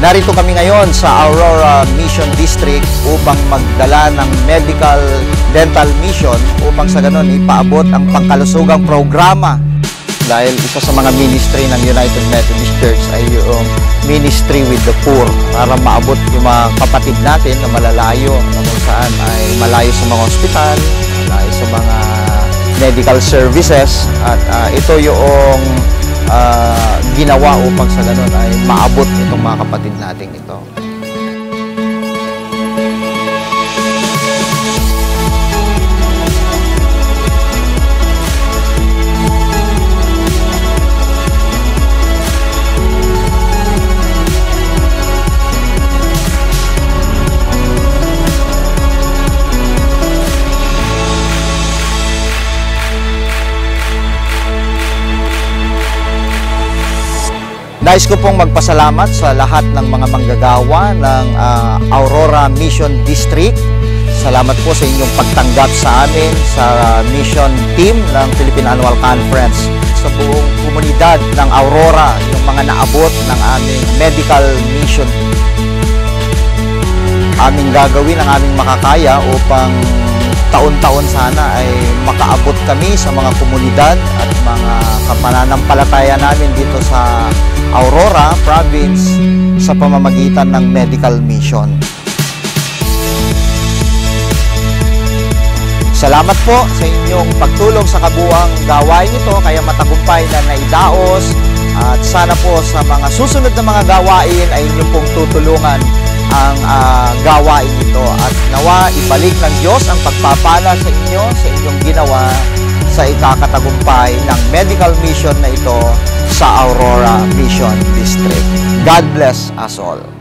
Narito kami ngayon sa Aurora Mission District upang magdala ng medical dental mission upang sa ganon ipaabot ang pangkalusugang programa. Dahil isa sa mga ministry ng United Methodist Church ay yung Ministry with the Poor para maabot yung mga kapatid natin na malalayo na kung saan ay malayo sa mga ospital, malayo sa mga medical services at ito yung ginawa upang sa ganun ay maabot itong mga kapatid nating ito. Nais ko pong magpasalamat sa lahat ng mga manggagawa ng Aurora Mission District. Salamat po sa inyong pagtanggap sa amin sa mission team ng Philippine Annual Conference. Sa buong komunidad ng Aurora, yung mga naabot ng aming medical mission. Aming gagawin ang aming makakaya upang taon-taon sana ay makaabot kami sa mga komunidad at mga kapananampalataya namin dito sa Aurora Province sa pamamagitan ng medical mission. Salamat po sa inyong pagtulong sa kabuuang gawain ito kaya matagumpay na naidaos at sana po sa mga susunod na mga gawain ay inyong pong tutulungan ang gawain ito at nawa ibalik ng Diyos ang pagpapala sa inyo sa inyong ginawa sa ikakatagumpay ng medical mission na ito sa Aurora Mission District. God bless us all.